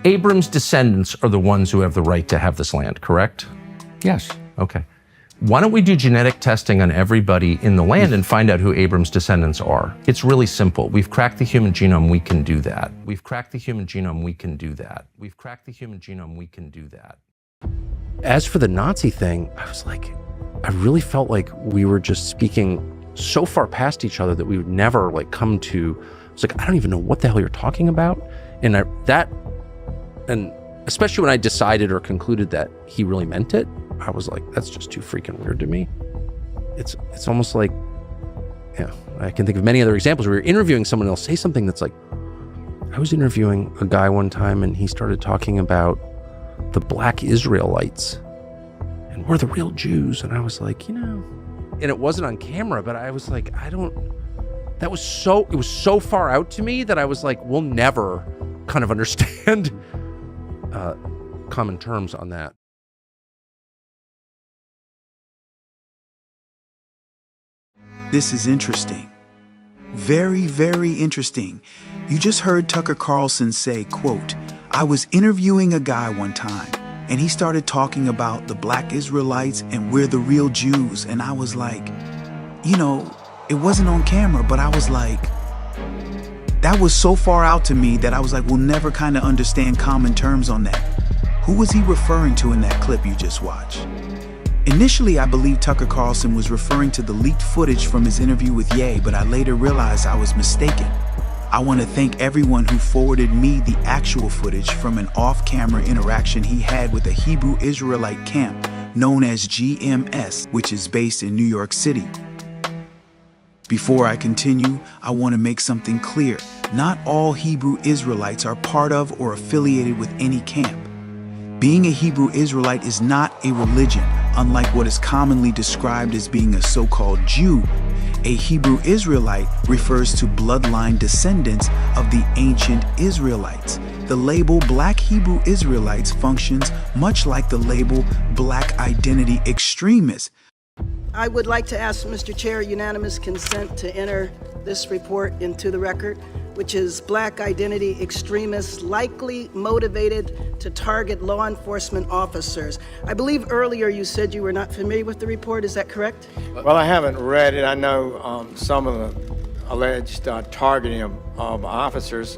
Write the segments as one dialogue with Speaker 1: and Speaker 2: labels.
Speaker 1: Abram's descendants are the ones who have the right to have this land, correct?
Speaker 2: Yes.
Speaker 1: Okay. Why don't we do genetic testing on everybody in the land and find out who Abram's descendants are? It's really simple. We've cracked the human genome, we can do that. We've cracked the human genome, we can do that. We've cracked the human genome, we can do that. As for the Nazi thing, I was like, I really felt like we were just speaking so far past each other that we would never like come to, I was like, I don't even know what the hell you're talking about. And and especially when I decided or concluded that he really meant it, I was like, that's just too freaking weird to me. It's almost like, yeah, I can think of many other examples where you're interviewing someone else, say something that's like, I was interviewing a guy one time and he started talking about the black Israelites and we're the real Jews. And I was like, and it wasn't on camera, but I was like, it was so far out to me that I was like, we'll never kind of understand common terms on that.
Speaker 3: This is interesting. Very, very interesting. You just heard Tuckercarlson say, quote, I was interviewing a guy one time and he started talking about the black Israelites and we're the real Jews. And I was like, it wasn't on camera, but I was like, that was so far out to me that I was like, we'll never kind of understand common terms on that. Who was he referring to in that clip you just watched? Initially, I believed Tuckercarlson was referring to the leaked footage from his interview with Ye, but I later realized I was mistaken. I want to thank everyone who forwarded me the actual footage from an off-camera interaction he had with a Hebrew Israelite camp known as GMS, which is based in New York City. Before I continue, I want to make something clear. Not all Hebrew Israelites are part of or affiliated with any camp. Being a Hebrew Israelite is not a religion, unlike what is commonly described as being a so-called Jew. A Hebrew Israelite refers to bloodline descendants of the ancient Israelites. The label Black Hebrew Israelites functions much like the label Black Identity Extremists.
Speaker 4: I would like to ask Mr. Chair unanimous consent to enter this report into the record, which is Black Identity Extremists likely motivated to target law enforcement officers. I believe earlier you said you were not familiar with the report, is that correct?
Speaker 5: Well, I haven't read it. I know some of the alleged targeting of officers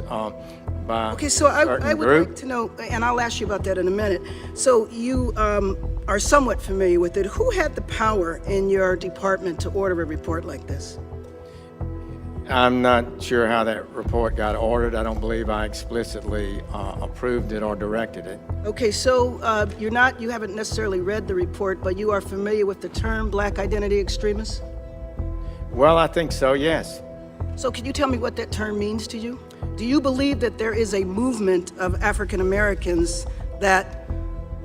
Speaker 5: by
Speaker 4: Okay, so I would
Speaker 5: group.
Speaker 4: like to know, and I'll ask you about that in a minute. So you are somewhat familiar with it. Who had the power in your department to order a report like this?
Speaker 5: I'm not sure how that report got ordered. I don't believe I explicitly approved it or directed it.
Speaker 4: Okay, so you haven't necessarily read the report, but you are familiar with the term Black Identity Extremists?
Speaker 5: Well, I think so, yes.
Speaker 4: So can you tell me what that term means to you? Do you believe that there is a movement of African Americans that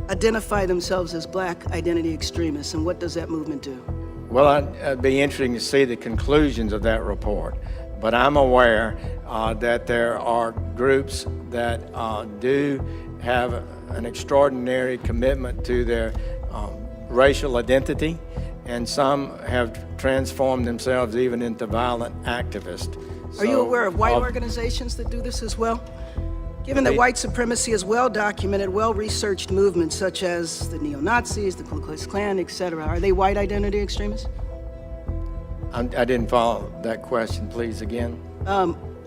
Speaker 4: identify themselves as Black Identity Extremists, and what does that movement do?
Speaker 5: Well, it'd be interesting to see the conclusions of that report, but I'm aware that there are groups that do have an extraordinary commitment to their racial identity, and some have transformed themselves even into violent activists.
Speaker 4: Are you aware of white organizations that do this as well? Given that white supremacy is well-documented, well-researched movements such as the neo-Nazis, the Ku Klux Klan, etc., are they white identity extremists?
Speaker 5: I didn't follow that question, please, again.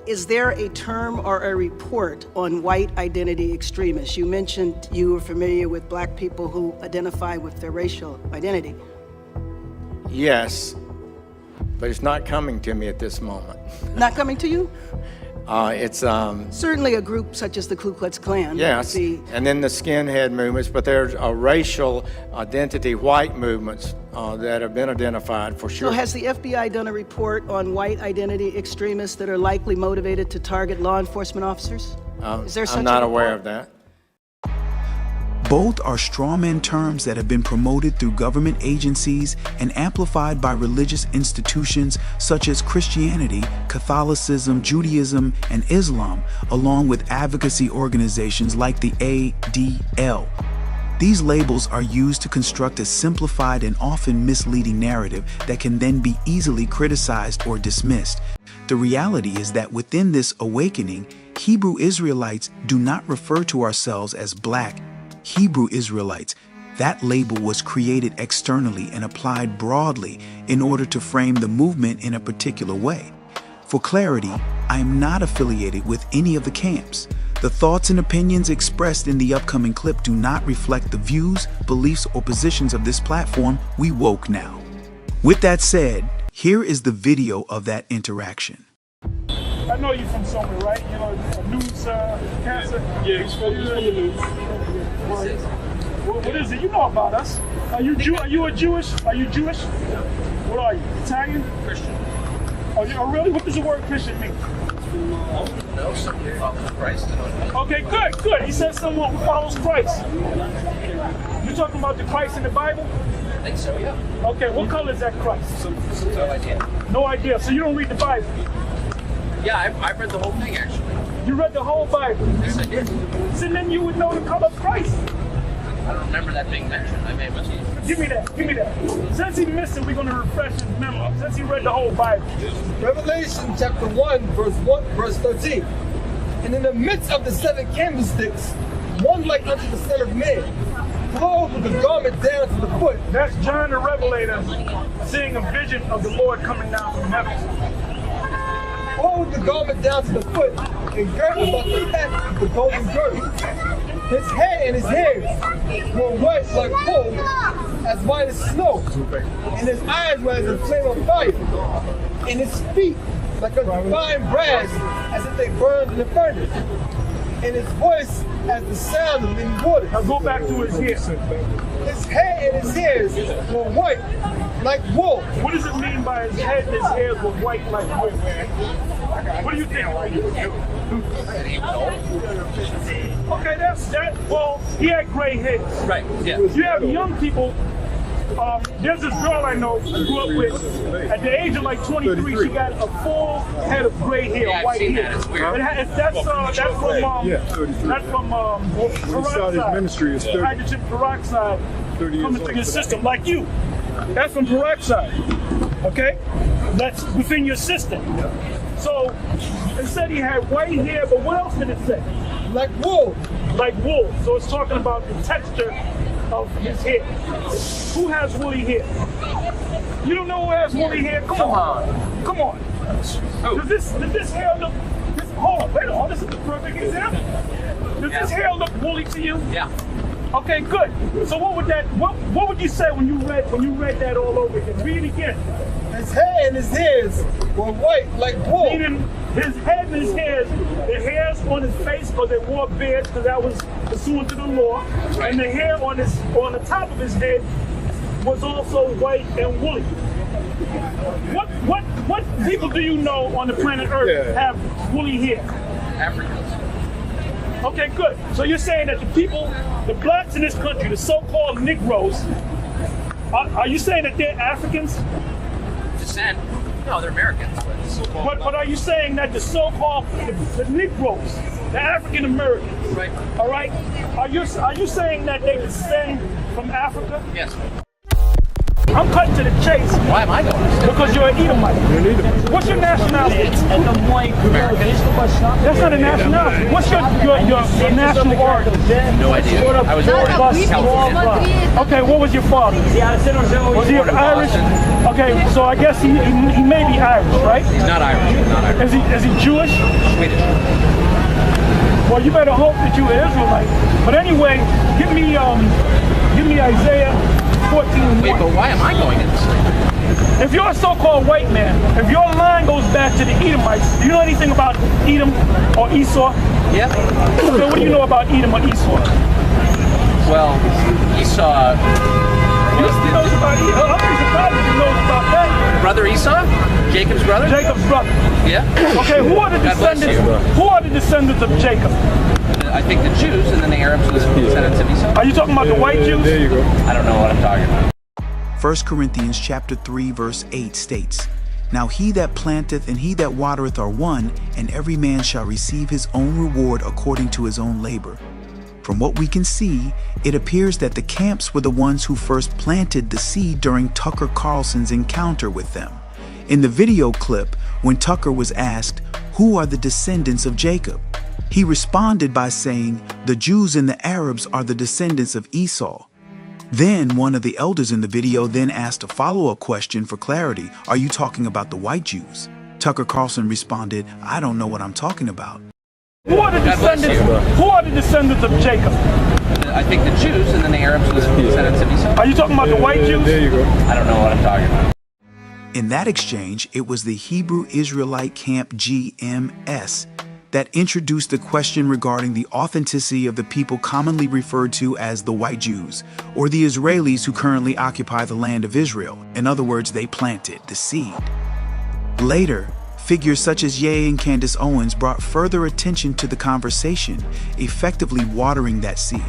Speaker 4: Is there a term or a report on white identity extremists? You mentioned you were familiar with black people who identify with their racial identity.
Speaker 5: Yes, but it's not coming to me at this moment.
Speaker 4: Not coming to you?
Speaker 5: It's
Speaker 4: certainly a group such as the Ku Klux Klan.
Speaker 5: Yes, and then the skinhead movements, but there's a racial identity white movements that have been identified for sure.
Speaker 4: So has the FBI done a report on white identity extremists that are likely motivated to target law enforcement officers? Is there such
Speaker 5: I'm not
Speaker 4: a
Speaker 5: aware of that.
Speaker 3: Both are strawman terms that have been promoted through government agencies and amplified by religious institutions such as Christianity, Catholicism, Judaism, and Islam, along with advocacy organizations like the ADL. These labels are used to construct a simplified and often misleading narrative that can then be easily criticized or dismissed. The reality is that within this awakening, Hebrew Israelites do not refer to ourselves as Black Hebrew Israelites. That label was created externally and applied broadly in order to frame the movement in a particular way. For clarity, I am not affiliated with any of the camps. The thoughts and opinions expressed in the upcoming clip do not reflect the views, beliefs, or positions of this platform, We Woke Now. With that said, here is the video of that interaction.
Speaker 2: I know you're from somewhere, right? You know, news cancer.
Speaker 6: Yeah, he's from the news.
Speaker 2: What is it? You know about us. Are you Jewish? Are you Jewish? What are you? Italian?
Speaker 6: Christian.
Speaker 2: Oh, really? What does the word Christian mean?
Speaker 6: No, someone who follows Christ.
Speaker 2: Okay, good. He says someone who follows Christ. You talking about the Christ in the Bible?
Speaker 6: I think so, yeah.
Speaker 2: Okay, what color is that Christ?
Speaker 6: No idea.
Speaker 2: No idea. So you don't read the Bible?
Speaker 6: Yeah, I've read the whole thing, actually.
Speaker 2: You read the whole Bible?
Speaker 6: Yes, I did.
Speaker 2: So then you would know the color of Christ.
Speaker 6: I don't remember that being mentioned. I may have missed it.
Speaker 2: Give me that. Since he missed it, we're going to refresh his memory. Since he read the whole Bible.
Speaker 7: Revelation chapter 1, verse 13. And in the midst of the 7 candlesticks, one like unto the Son of Man, clothed with a garment down to the foot.
Speaker 2: That's John the Revelator seeing a vision of the Lord coming down from heaven.
Speaker 7: Clothed with the garment down to the foot, and girt about the neck with the golden girdle. His head and his hairs were white like wool, as white as snow, and his eyes were as a flame of fire, and his feet like a fine brass, as if they burned in the furnace, and his voice as the sound of many waters.
Speaker 2: Now go back to his hair.
Speaker 7: His head and his hairs were white like wool.
Speaker 2: What does it mean by his head and his hairs were white like wool? What do you think? Okay, that's that. Well, he had gray hairs.
Speaker 6: Right, yeah.
Speaker 2: You have young people. There's this girl I know I grew up with. At the age of like 23, she got a full head of gray hair,
Speaker 6: Yeah, I've
Speaker 2: white
Speaker 6: seen
Speaker 2: hair.
Speaker 6: that. It's weird.
Speaker 2: That's from
Speaker 8: That's from
Speaker 2: peroxide.
Speaker 8: his ministry is 30.
Speaker 2: Hydrogen peroxide
Speaker 8: 30 years
Speaker 2: coming through
Speaker 8: old.
Speaker 2: your system, like you. That's from peroxide. Okay, that's within your system. So it said he had white hair, but what else did it say?
Speaker 7: Like wool.
Speaker 2: Like wool. So it's talking about the texture of his hair. Who has woolly hair? You don't know who has woolly hair? Come on. Does this hair look? Hold on, wait on. This is the perfect example. Does this hair look woolly to you?
Speaker 6: Yeah.
Speaker 2: Okay, good. So what would you say when you read that all over again? Read it again.
Speaker 7: His head and his hairs were white like wool.
Speaker 2: Meaning his head and his hairs, the hairs on his face because they wore beards because that was pursuant to the law,
Speaker 6: Right.
Speaker 2: and the hair on the top of his head was also white and woolly. What people do you know on the planet Earth have woolly hair?
Speaker 6: Africans.
Speaker 2: Okay, good. So you're saying that the blacks in this country, the so-called Negroes, are you saying that they're Africans?
Speaker 6: Descent. No, they're Americans. But so-called.
Speaker 2: But are you saying that the so-called the Negroes, the African Americans,
Speaker 6: Right.
Speaker 2: all right, are you saying that they descend from Africa?
Speaker 6: Yes.
Speaker 2: I'm cutting to the chase
Speaker 6: Why am I going?
Speaker 2: because you're an Edomite. What's your nationality?
Speaker 6: American.
Speaker 2: That's not a nationality. What's your national origin?
Speaker 6: No idea. I was born in California.
Speaker 2: Okay, what was your father? Was he Irish? Okay, so I guess he may be Irish, right?
Speaker 6: He's not Irish.
Speaker 2: Is he Jewish?
Speaker 6: Swedish.
Speaker 2: Well, you better hope that you're an Israelite. But anyway, give me Isaiah 14:1.
Speaker 6: Wait, but why am I going in this?
Speaker 2: If you're a so-called white man, if your line goes back to the Edomites, do you know anything about Edom or Esau?
Speaker 6: Yeah.
Speaker 2: So what do you know about Edom or Esau?
Speaker 6: Well, Esau.
Speaker 2: He knows about Edom. I'm pretty surprised if he knows about that.
Speaker 6: Brother Esau? Jacob's brother?
Speaker 2: Jacob's brother.
Speaker 6: Yeah.
Speaker 2: Okay, who are the
Speaker 6: God bless
Speaker 2: descendants?
Speaker 6: you.
Speaker 2: Who are the descendants of Jacob?
Speaker 6: I think the Jews, and then the Arabs are the descendants of Esau.
Speaker 2: Are you talking about the white Jews?
Speaker 8: There you go.
Speaker 6: I don't know what I'm talking about.
Speaker 3: 1 Corinthians chapter 3 verse 8 states, Now he that planteth and he that watereth are one, and every man shall receive his own reward according to his own labor. From what we can see, it appears that the camps were the ones who first planted the seed during Tuckercarlson's encounter with them. In the video clip, when Tucker was asked, "Who are the descendants of Jacob?" He responded by saying, the Jews and the Arabs are the descendants of Esau. Then one of the elders in the video then asked a follow-up question for clarity. Are you talking about the white Jews? Tuckercarlson responded, I don't know what I'm talking about.
Speaker 2: Who are the descendants of Jacob?
Speaker 6: I think the Jews, and then the Arabs are the descendants of Esau.
Speaker 2: Are you talking about the white Jews?
Speaker 7: There you go.
Speaker 6: I don't know what I'm talking about.
Speaker 3: In that exchange, it was the Hebrew Israelite Camp GMS that introduced the question regarding the authenticity of the people commonly referred to as the white Jews, or the Israelis who currently occupy the land of Israel. In other words, they planted the seed. Later, figures such as Ye and Candace Owens brought further attention to the conversation, effectively watering that seed.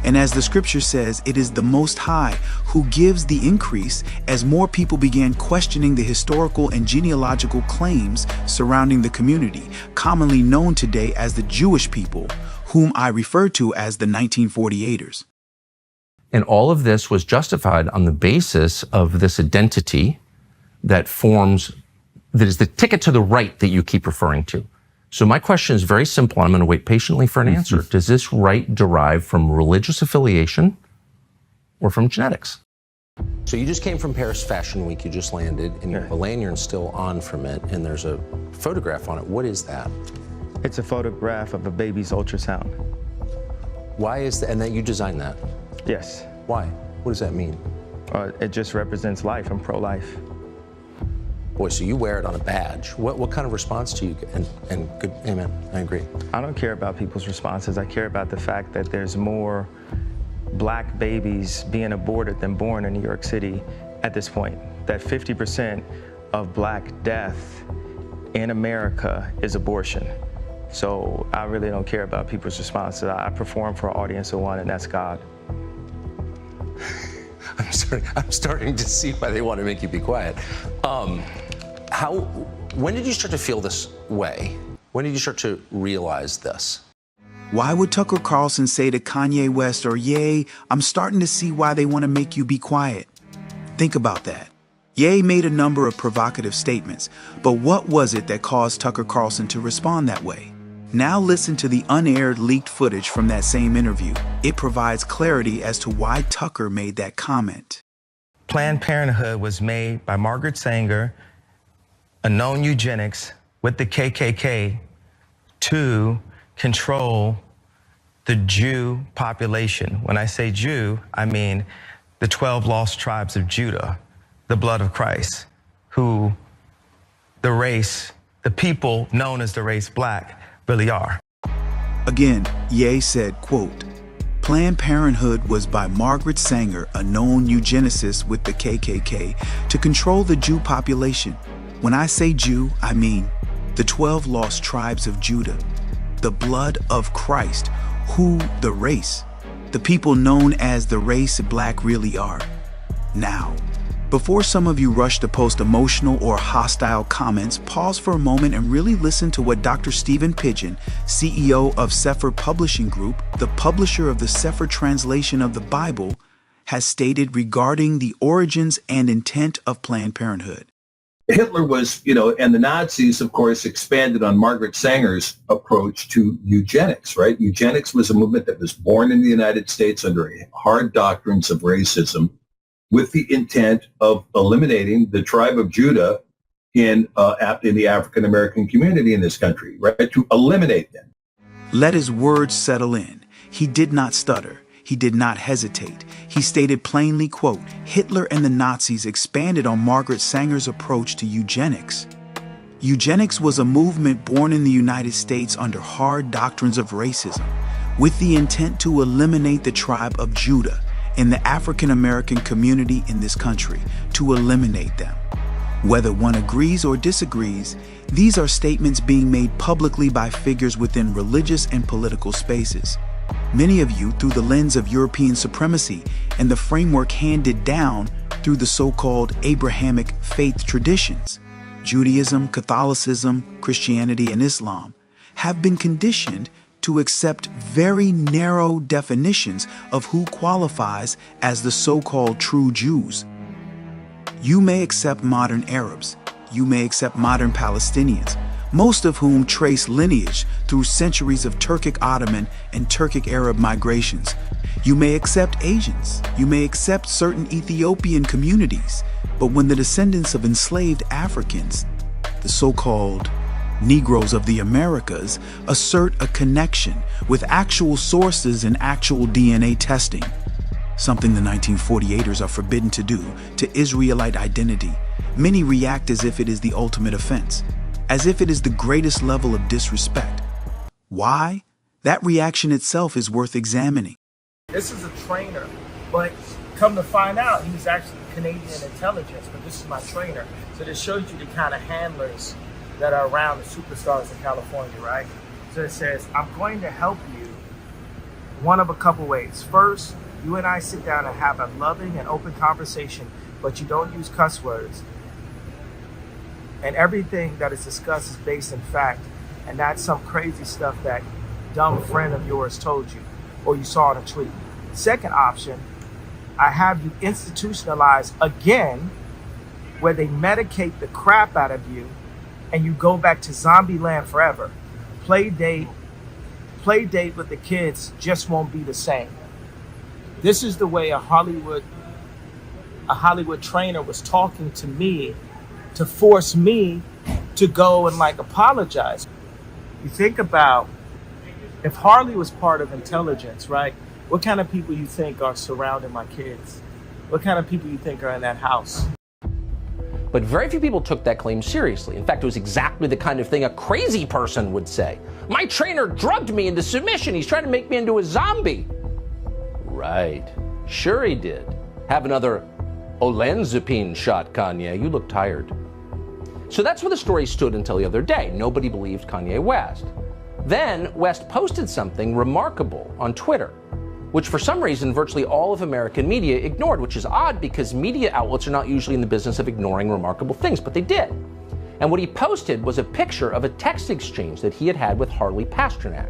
Speaker 3: And as the scripture says, it is the Most High who gives the increase as more people began questioning the historical and genealogical claims surrounding the community, commonly known today as the Jewish people, whom I refer to as the 1948ers.
Speaker 1: And all of this was justified on the basis of this identity that is the ticket to the right that you keep referring to. So my question is very simple. I'm going to wait patiently for an answer. Does this right derive from religious affiliation or from genetics? So you just came from Paris Fashion Week. You just landed, and a lanyard's still on from it, and there's a photograph on it. What is that?
Speaker 8: It's a photograph of a baby's ultrasound.
Speaker 1: Why is that? And that you designed that?
Speaker 8: Yes.
Speaker 1: Why? What does that mean?
Speaker 8: It just represents life. I'm pro-life.
Speaker 1: Boy, so you wear it on a badge. What kind of response do you get? And good, amen, I agree.
Speaker 8: I don't care about people's responses. I care about the fact that there's more black babies being aborted than born in New York City at this point. That 50% of black death in America is abortion. So I really don't care about people's responses. I perform for an audience of one, and that's God.
Speaker 1: I'm starting to see why they want to make you be quiet. When did you start to feel this way? When did you start to realize this?
Speaker 3: Why would Tuckercarlson say to Kanye West or Ye, I'm starting to see why they want to make you be quiet? Think about that. Ye made a number of provocative statements, but what was it that caused Tuckercarlson to respond that way? Now listen to the unaired leaked footage from that same interview. It provides clarity as to why Tucker made that comment.
Speaker 8: Planned Parenthood was made by Margaret Sanger, a known eugenics, with the KKK to control the Jew population. When I say Jew, I mean the 12 lost tribes of Judah, the blood of Christ, who the people known as the race black really are.
Speaker 3: Again, Ye said, quote, Planned Parenthood was by Margaret Sanger, a known eugenicist with the KKK, to control the Jew population. When I say Jew, I mean the 12 lost tribes of Judah, the blood of Christ, who the race, the people known as the race black really are. Now, before some of you rush to post emotional or hostile comments, pause for a moment and really listen to what Dr. Stephen Pidgeon, CEO of Sefer Publishing Group, the publisher of the Sefer translation of the Bible, has stated regarding the origins and intent of Planned Parenthood.
Speaker 9: Hitler was, and the Nazis, of course, expanded on Margaret Sanger's approach to eugenics, right? Eugenics was a movement that was born in the United States under hard doctrines of racism, with the intent of eliminating the tribe of Judah in the African-American community in this country, right? To eliminate them.
Speaker 3: Let his words settle in. He did not stutter. He did not hesitate. He stated plainly, quote, Hitler and the Nazis expanded on Margaret Sanger's approach to eugenics. Eugenics was a movement born in the United States under hard doctrines of racism, with the intent to eliminate the tribe of Judah in the African-American community in this country, to eliminate them. Whether one agrees or disagrees, these are statements being made publicly by figures within religious and political spaces. Many of you through the lens of European supremacy and the framework handed down through the so-called Abrahamic faith traditions, Judaism, Catholicism, Christianity, and Islam, have been conditioned to accept very narrow definitions of who qualifies as the so-called true Jews. You may accept modern Arabs, you may accept modern Palestinians, most of whom trace lineage through centuries of Turkic Ottoman and Turkic Arab migrations. You may accept Asians, you may accept certain Ethiopian communities, but when the descendants of enslaved Africans, the so-called Negroes of the Americas, assert a connection with actual sources and actual DNA testing, something the 1948ers are forbidden to do to Israelite identity, many react as if it is the ultimate offense, as if it is the greatest level of disrespect. Why? That reaction itself is worth examining.
Speaker 2: This is a trainer, but come to find out, he's actually Canadian intelligence, but this is my trainer. So this shows you the kind of handlers that are around the superstars in California, right? So it says, I'm going to help you one of a couple ways. First, you and I sit down and have a loving and open conversation, but you don't use cuss words. And everything that is discussed is based in fact, and not some crazy stuff that dumb friend of yours told you or you saw in a tweet. Second option, I have you institutionalized again, where they medicate the crap out of you and you go back to zombie land forever. Play date with the kids just won't be the same. This is the way a Hollywood trainer was talking to me to force me to go and apologize. You think about if Harley was part of intelligence, right? What kind of people you think are surrounding my kids? What kind of people you think are in that house?
Speaker 1: But very few people took that claim seriously. In fact, it was exactly the kind of thing a crazy person would say. My trainer drugged me into submission. He's trying to make me into a zombie. Right. Sure he did. Have another olanzapine shot, Kanye. You look tired. So that's where the story stood until the other day. Nobody believed Kanye West. Then West posted something remarkable on Twitter, which for some reason virtually all of American media ignored, which is odd because media outlets are not usually in the business of ignoring remarkable things, but they did. And what he posted was a picture of a text exchange that he had had with Harley Pasternak.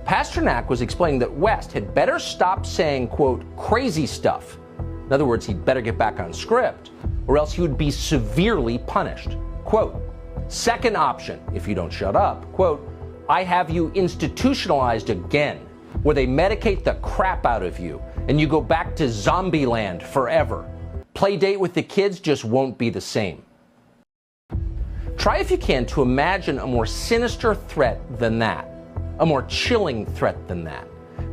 Speaker 1: Pasternak was explaining that West had better stop saying, quote, crazy stuff. In other words, he'd better get back on script, or else he would be severely punished. Quote, second option, if you don't shut up, quote, I have you institutionalized again, where they medicate the crap out of you and you go back to zombie land forever. Play date with the kids just won't be the same. Try if you can to imagine a more sinister threat than that, a more chilling threat than that.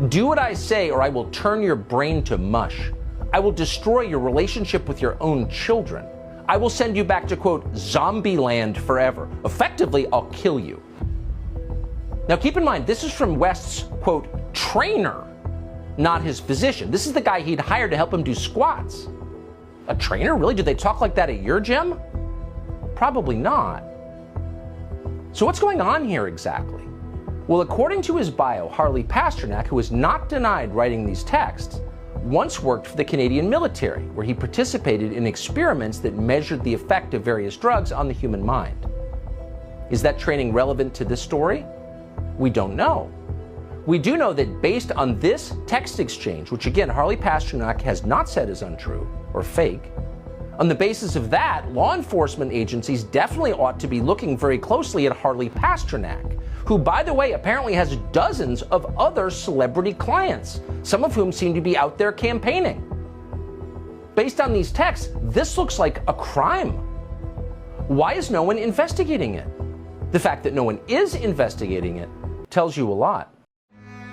Speaker 1: Do what I say or I will turn your brain to mush. I will destroy your relationship with your own children. I will send you back to, quote, zombie land forever. Effectively, I'll kill you. Now keep in mind, this is from West's, quote, trainer, not his physician. This is the guy he'd hired to help him do squats. A trainer? Really? Did they talk like that at your gym? Probably not. So what's going on here exactly? Well, according to his bio, Harley Pasternak, who is not denied writing these texts, once worked for the Canadian military, where he participated in experiments that measured the effect of various drugs on the human mind. Is that training relevant to this story? We don't know. We do know that based on this text exchange, which again, Harley Pasternak has not said is untrue or fake, on the basis of that, law enforcement agencies definitely ought to be looking very closely at Harley Pasternak, who, by the way, apparently has dozens of other celebrity clients, some of whom seem to be out there campaigning. Based on these texts, this looks like a crime. Why is no one investigating it? The fact that no one is investigating it tells you a lot.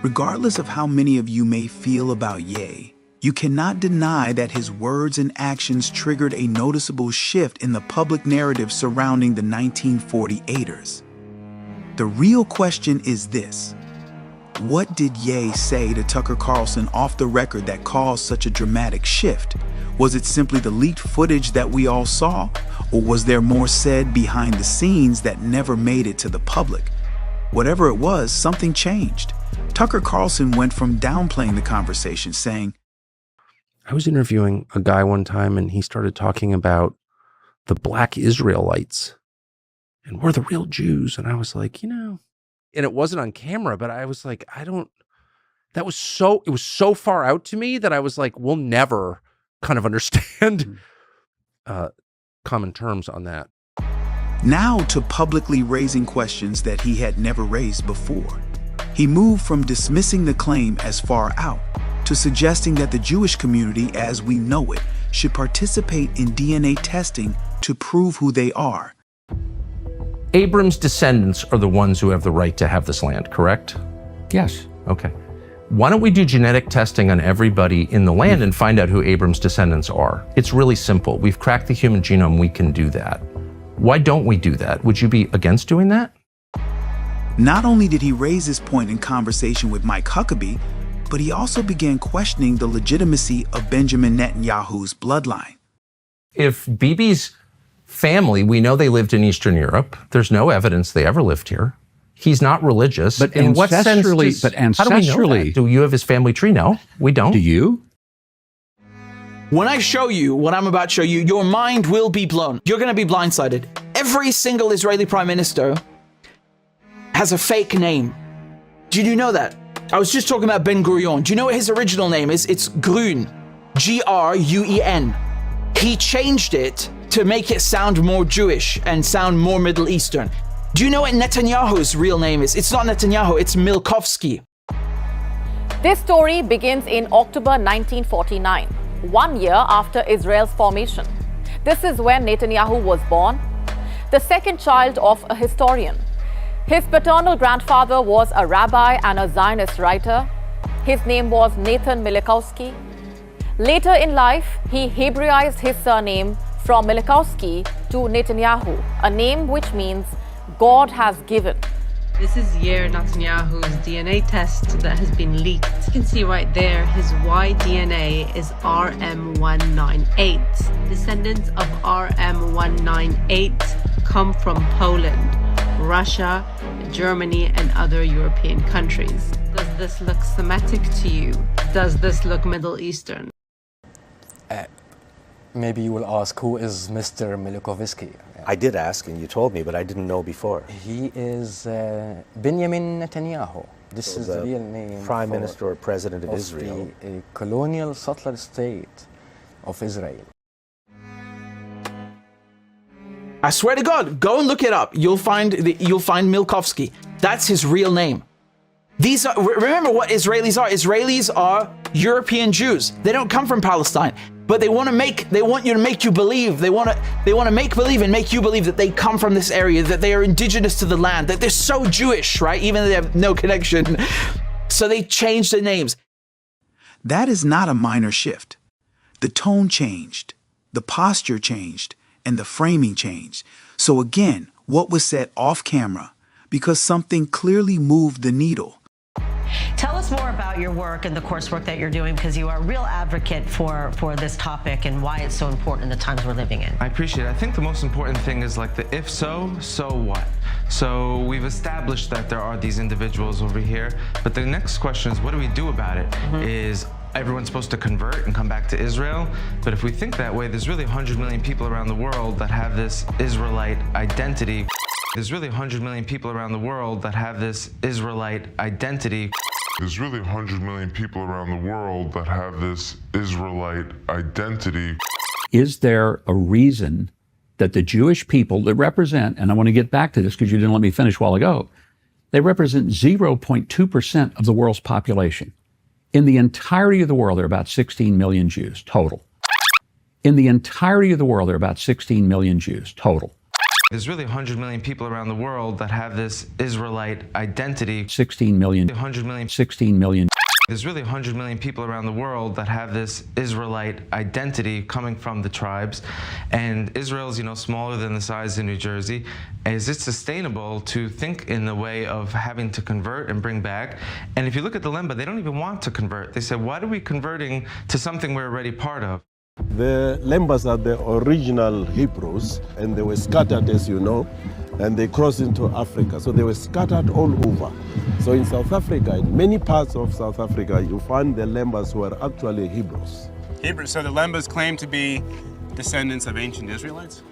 Speaker 3: Regardless of how many of you may feel about Ye, you cannot deny that his words and actions triggered a noticeable shift in the public narrative surrounding the 1948ers. The real question is this: what did Ye say to Tuckercarlson off the record that caused such a dramatic shift? Was it simply the leaked footage that we all saw, or was there more said behind the scenes that never made it to the public? Whatever it was, something changed. Tuckercarlson went from downplaying the conversation, saying,
Speaker 1: I was interviewing a guy one time and he started talking about the black Israelites and we're the real Jews. And I was like, and it wasn't on camera, but I was like, it was so far out to me that I was like, we'll never kind of understand common terms on that.
Speaker 3: now to publicly raising questions that he had never raised before. He moved from dismissing the claim as far out to suggesting that the Jewish community as we know it should participate in DNA testing to prove who they are.
Speaker 1: Abram's descendants are the ones who have the right to have this land, correct?
Speaker 10: Yes.
Speaker 1: Okay. Why don't we do genetic testing on everybody in the land and find out who Abram's descendants are? It's really simple. We've cracked the human genome. We can do that. Why don't we do that? Would you be against doing that?
Speaker 3: Not only did he raise this point in conversation with Mike Huckabee, but he also began questioning the legitimacy of Benjamin Netanyahu's bloodline.
Speaker 1: If Bibi's family, we know they lived in Eastern Europe. There's no evidence they ever lived here. He's not religious.
Speaker 10: But
Speaker 1: in what sense
Speaker 10: how do we know that?
Speaker 1: Do you have his family tree? No, we don't.
Speaker 10: Do you?
Speaker 11: When I show you what I'm about to show you, your mind will be blown. You're going to be blindsided. Every single Israeli prime minister has a fake name. Did you know that? I was just talking about Ben Gurion. Do you know what his original name is? It's Gruen. Gruen. He changed it to make it sound more Jewish and sound more Middle Eastern. Do you know what Netanyahu's real name is? It's not Netanyahu, it's Milkovsky.
Speaker 12: This story begins in October 1949, 1 year after Israel's formation. This is when Netanyahu was born, the second child of a historian. His paternal grandfather was a rabbi and a Zionist writer. His name was Nathan Milikowski. Later in life, he Hebraized his surname from Milikowski to Netanyahu, a name which means God has given.
Speaker 13: This is Yair Netanyahu's DNA test that has been leaked. You can see right there his Y DNA is RM198. Descendants of RM198 come from Poland, Russia, Germany, and other European countries. Does this look Semitic to you? Does this look Middle Eastern?
Speaker 14: Maybe you will ask, who is Mr. Milikowski?
Speaker 15: I did ask, and you told me, but I didn't know before.
Speaker 14: He is Benjamin Netanyahu. This is the real name.
Speaker 15: Prime Minister or President of Israel.
Speaker 14: The colonial settler state of Israel.
Speaker 11: I swear to God, go and look it up. You'll find Milkovsky. That's his real name. These are, remember what Israelis are. Israelis are European Jews. They don't come from Palestine, but they want you to make you believe. They want to make believe and make you believe that they come from this area, that they are indigenous to the land, that they're so Jewish, right? Even though they have no connection. So they change their names.
Speaker 3: That is not a minor shift. The tone changed, the posture changed, and the framing changed. So again, what was said off camera? Because something clearly moved the needle.
Speaker 16: Tell us more about your work and the coursework that you're doing, because you are a real advocate for this topic and why it's so important in the times we're living in.
Speaker 8: I appreciate it. I think the most important thing is like the if so, so what? So we've established that there are these individuals over here, but the next question is, what do we do about it? Is everyone's supposed to convert and come back to Israel? But if we think that way, there's really 100 million people around the world that have this Israelite identity. There's really 100 million people around the world that have this Israelite identity.
Speaker 17: There's really 100 million people around the world that have this Israelite identity.
Speaker 10: Is there a reason that the Jewish people that represent, and I want to get back to this because you didn't let me finish a while ago, they represent 0.2% of the world's population. In the entirety of the world, there are about 16 million Jews total. In the entirety of the world, there are about 16 million Jews total.
Speaker 8: There's really 100 million people around the world that have this Israelite identity.
Speaker 10: 16 million.
Speaker 8: 100 million.
Speaker 10: 16 million.
Speaker 8: There's really 100 million people around the world that have this Israelite identity coming from the tribes. And Israel's, smaller than the size of New Jersey. Is it sustainable to think in the way of having to convert and bring back? And if you look at the Lemba, they don't even want to convert. They said, why are we converting to something we're already part of?
Speaker 18: The Lembas are the original Hebrews, and they were scattered, as you know, and they crossed into Africa. So they were scattered all over. So in South Africa, in many parts of South Africa, you find the Lembas who are actually Hebrews.
Speaker 19: Hebrews, so the Lembas claim to be descendants of ancient Israelites?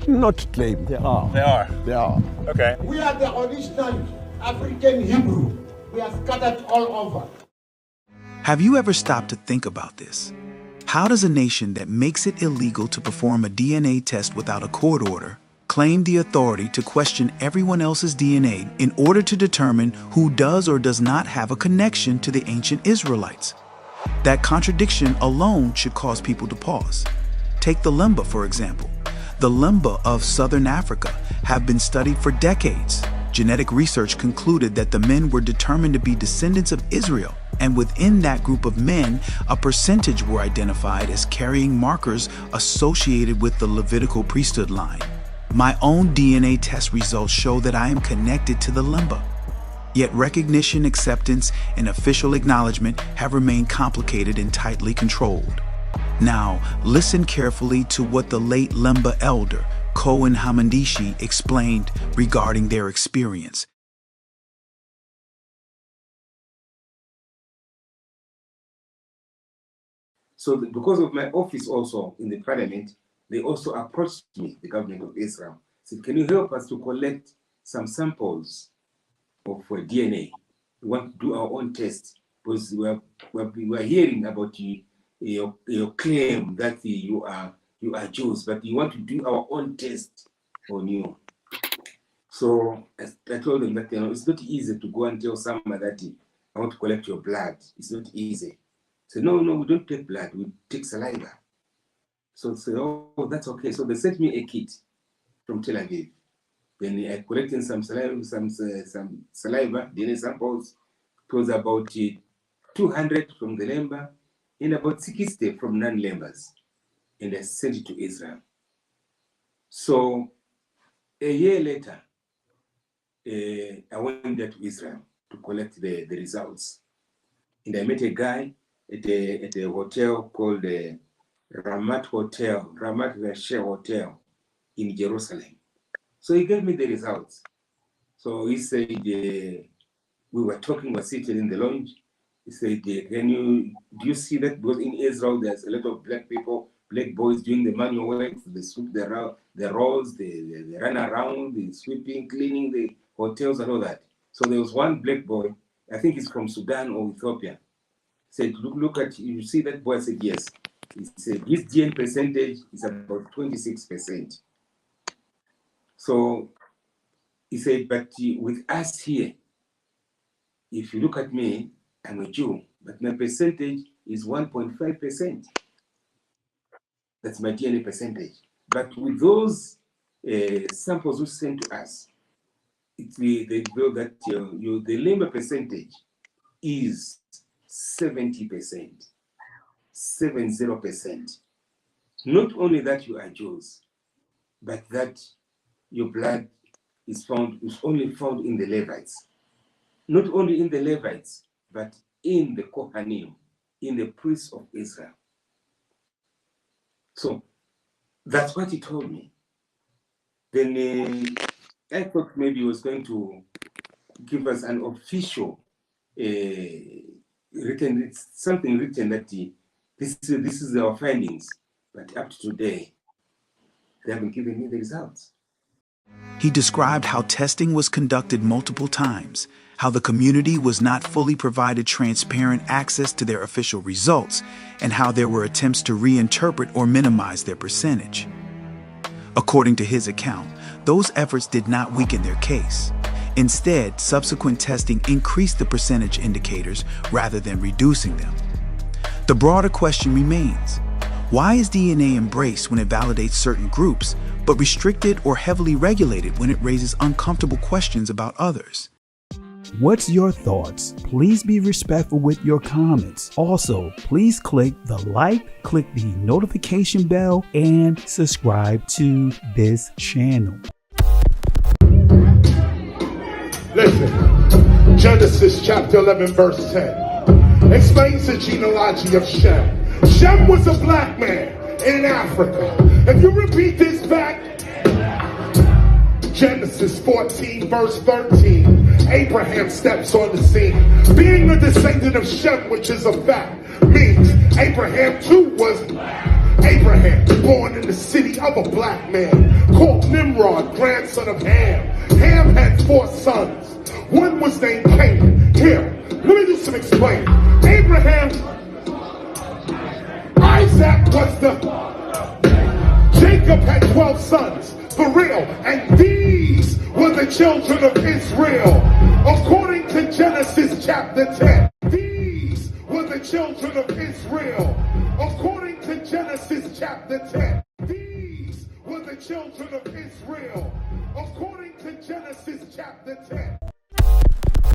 Speaker 18: Not claim, they are.
Speaker 19: They are?
Speaker 18: They are.
Speaker 19: Okay.
Speaker 7: We are the original African Hebrew. We are scattered all over.
Speaker 3: Have you ever stopped to think about this? How does a nation that makes it illegal to perform a DNA test without a court order claimed the authority to question everyone else's DNA in order to determine who does or does not have a connection to the ancient Israelites. That contradiction alone should cause people to pause. Take the Lemba, for example. The Lemba of southern Africa have been studied for decades. Genetic research concluded that the men were determined to be descendants of Israel, and within that group of men, a percentage were identified as carrying markers associated with the Levitical priesthood line. My own DNA test results show that I am connected to the Lemba. Yet recognition, acceptance, and official acknowledgement have remained complicated and tightly controlled. Now, listen carefully to what the late Lemba elder, Cohen Hamandishi, explained regarding their experience.
Speaker 20: So because of my office also in the parliament, they also approached me, the government of Israel, said, can you help us to collect some samples of DNA? We want to do our own test because we are hearing about your claim that you are Jews, but you want to do our own test on you. So I told them that it's not easy to go and tell someone that I want to collect your blood. It's not easy. So no, we don't take blood. We take saliva. So say, oh, that's okay. So they sent me a kit from Tel Aviv. Then I collected some saliva, DNA samples. It was about 200 from the Lemba and about 60 from non-Lembas. And I sent it to Israel. So a year later, I went there to Israel to collect the results. And I met a guy at a hotel called Ramat Rashel Hotel in Jerusalem. So he gave me the results. So he said, we were sitting in the lounge. He said, do you see that? Because in Israel, there's a lot of black people, black boys doing the manual work. They sweep the roads, they run around, they sweeping, cleaning the hotels and all that. So there was one black boy, I think he's from Sudan or Ethiopia. Said, look at, you see that boy? I said, yes. He said, his DNA percentage is about 26%. So he said, but with us here, if you look at me, I'm a Jew, but my percentage is 1.5%. That's my DNA percentage. But with those samples we sent to us, they reveal that the Lemba percentage is 70%, 70%. Not only that you are Jews, but that your blood is only found in the Levites. Not only in the Levites, but in the Kohanim, in the priests of Israel. So that's what he told me. Then I thought maybe he was going to give us an official something written that this is our findings. But up to today, they haven't given me the results.
Speaker 3: He described how testing was conducted multiple times, how the community was not fully provided transparent access to their official results, and how there were attempts to reinterpret or minimize their percentage. According to his account, those efforts did not weaken their case. Instead, subsequent testing increased the percentage indicators rather than reducing them. The broader question remains: why is DNA embraced when it validates certain groups, but restricted or heavily regulated when it raises uncomfortable questions about others?
Speaker 21: What's your thoughts? Please be respectful with your comments. Also, please click the like, click the notification bell, and subscribe to this channel.
Speaker 22: Listen, Genesis chapter 11 verse 10 explains the genealogy of Shem. Shem was a black man in Africa. If you repeat this back, Genesis 14 verse 13, Abraham steps on the scene. Being a descendant of Shem, which is a fact, means Abraham too was Abraham, born in the city of a black man called Nimrod, grandson of Ham. Ham had 4 sons. One was named Canaan. Here, let me do some explaining. Abraham, Isaac was Jacob had 12 sons. for real. And these were the children of Israel. According to Genesis chapter 10. These were the children of Israel. According to Genesis chapter 10. These were the children of Israel. According to Genesis chapter 10.